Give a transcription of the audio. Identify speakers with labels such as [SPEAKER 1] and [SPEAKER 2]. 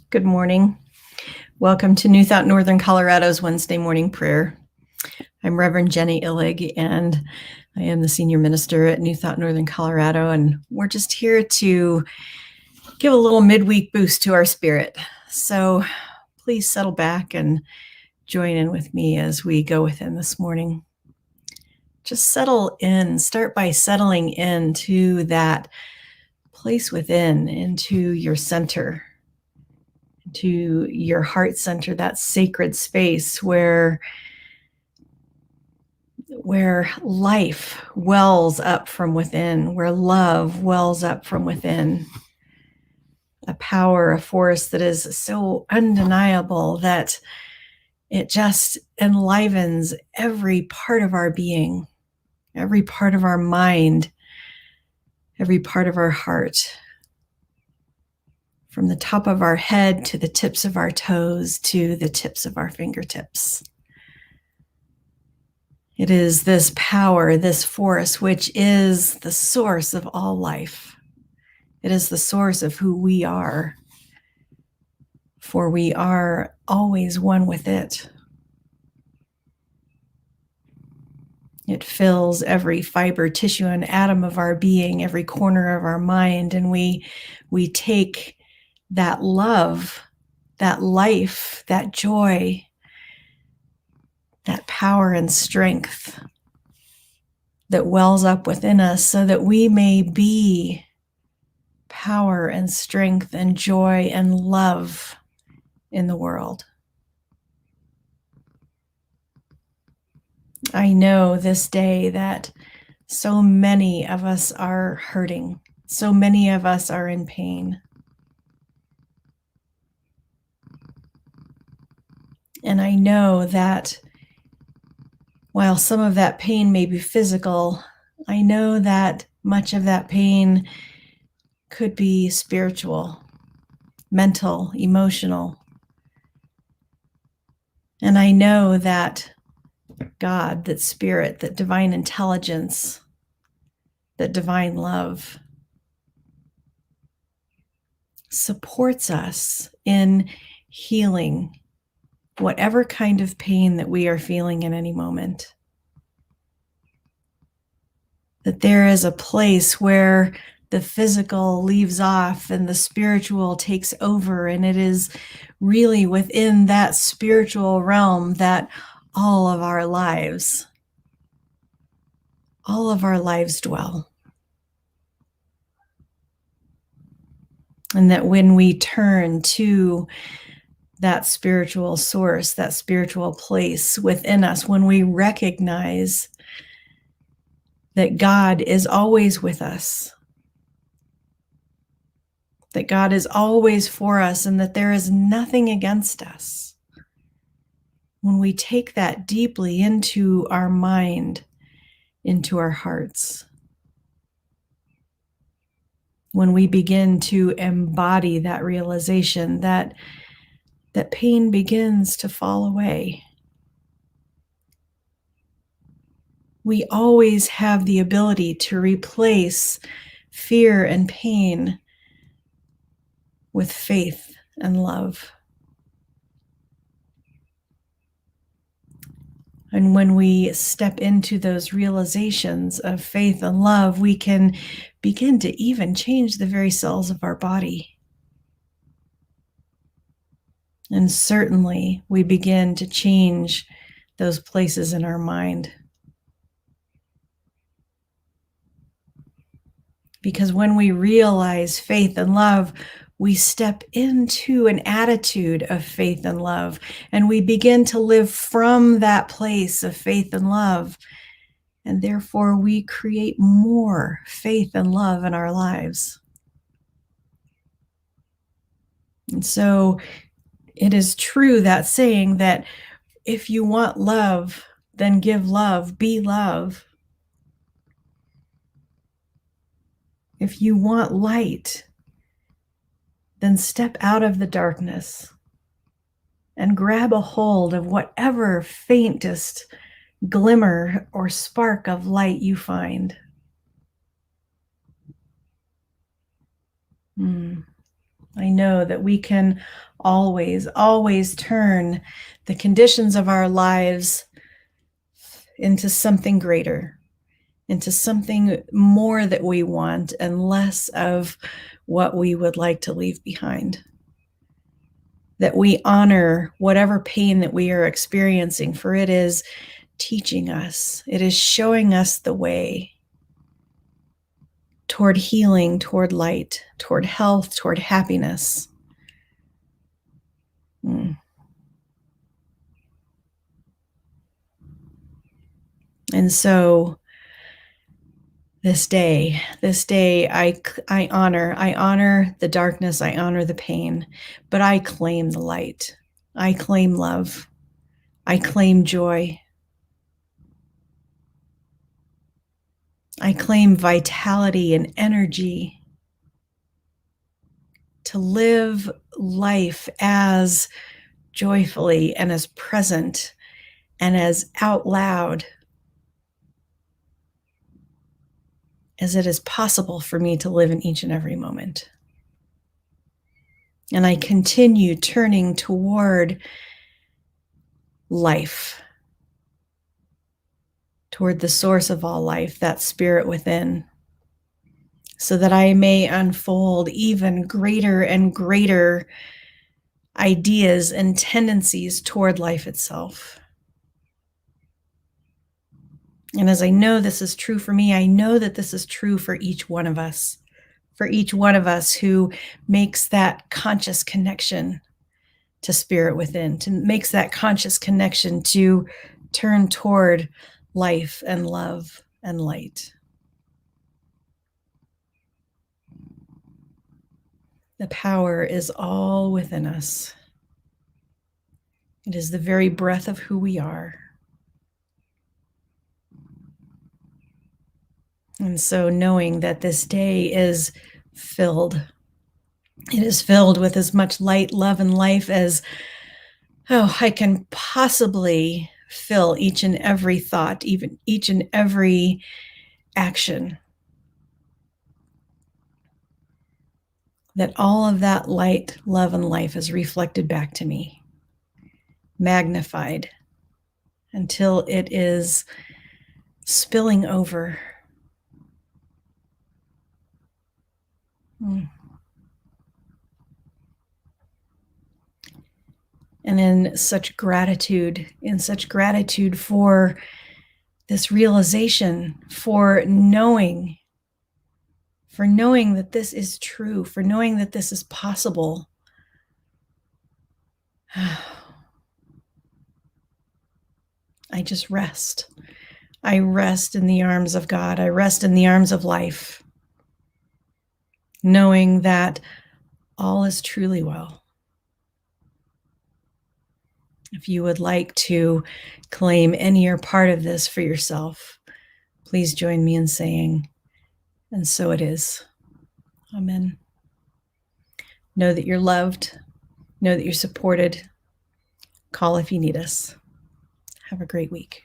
[SPEAKER 1] Good morning. Welcome to New Thought Northern Colorado's Wednesday morning prayer. I'm Reverend Jenny Illig, and I am the senior minister at New Thought Northern Colorado, and we're just here to give a little midweek boost to our spirit. So please settle back and join in with me as we go within this morning. Just settle in. Start by settling into that place within, into your center, to your heart center, that sacred space where life wells up from within, where love wells up from within. A power, a force that is so undeniable that it just enlivens every part of our being, every part of our mind, every part of our heart. From the top of our head to the tips of our toes to the tips of our fingertips. It is this power, this force, which is the source of all life. It is the source of who we are, for we are always one with it. It fills every fiber, tissue, and atom of our being, every corner of our mind, and we take that love, that life, that joy, that power and strength that wells up within us so that we may be power and strength and joy and love in the world. I know this day that so many of us are hurting. So many of us are in pain. And I know that while some of that pain may be physical, I know that much of that pain could be spiritual, mental, emotional. And I know that God, that spirit, that divine intelligence, that divine love supports us in healing whatever kind of pain that we are feeling in any moment. That there is a place where the physical leaves off and the spiritual takes over, and it is really within that spiritual realm that all of our lives dwell. And that when we turn to that spiritual source, that spiritual place within us, when we recognize that God is always with us, that God is always for us, and that there is nothing against us. When we take that deeply into our mind, into our hearts, when we begin to embody that realization that pain begins to fall away. We always have the ability to replace fear and pain with faith and love. And when we step into those realizations of faith and love, we can begin to even change the very cells of our body. And certainly we begin to change those places in our mind. Because when we realize faith and love, we step into an attitude of faith and love, and we begin to live from that place of faith and love. And therefore, we create more faith and love in our lives. And so it is true, that saying that if you want love, then give love, be love. If you want light, then step out of the darkness and grab a hold of whatever faintest glimmer or spark of light you find. I know that we can always, always turn the conditions of our lives into something greater, into something more that we want and less of what we would like to leave behind. That we honor whatever pain that we are experiencing, for it is teaching us, it is showing us the way toward healing, toward light, toward health, toward happiness. And so this day, I honor the darkness, I honor the pain, but I claim the light. I claim love. I claim joy. I claim vitality and energy to live life as joyfully and as present and as out loud as it is possible for me to live in each and every moment. And I continue turning toward life, toward the source of all life, that spirit within, so that I may unfold even greater and greater ideas and tendencies toward life itself. And as I know this is true for me, I know that this is true for each one of us, who makes that conscious connection to spirit within, makes that conscious connection to turn toward life and love and light. The power is all within us. It is the very breath of who we are. And so knowing that this day is filled, it is filled with as much light, love, and life as, I can possibly fill each and every thought, even each and every action. That all of that light, love, and life is reflected back to me, magnified until it is spilling over. And in such gratitude for this realization, for knowing that this is true, for knowing that this is possible. I just rest. I rest in the arms of God. I rest in the arms of life, knowing that all is truly well. If you would like to claim any or part of this for yourself, please join me in saying, and so it is. Amen. Know that you're loved. Know that you're supported. Call if you need us. Have a great week.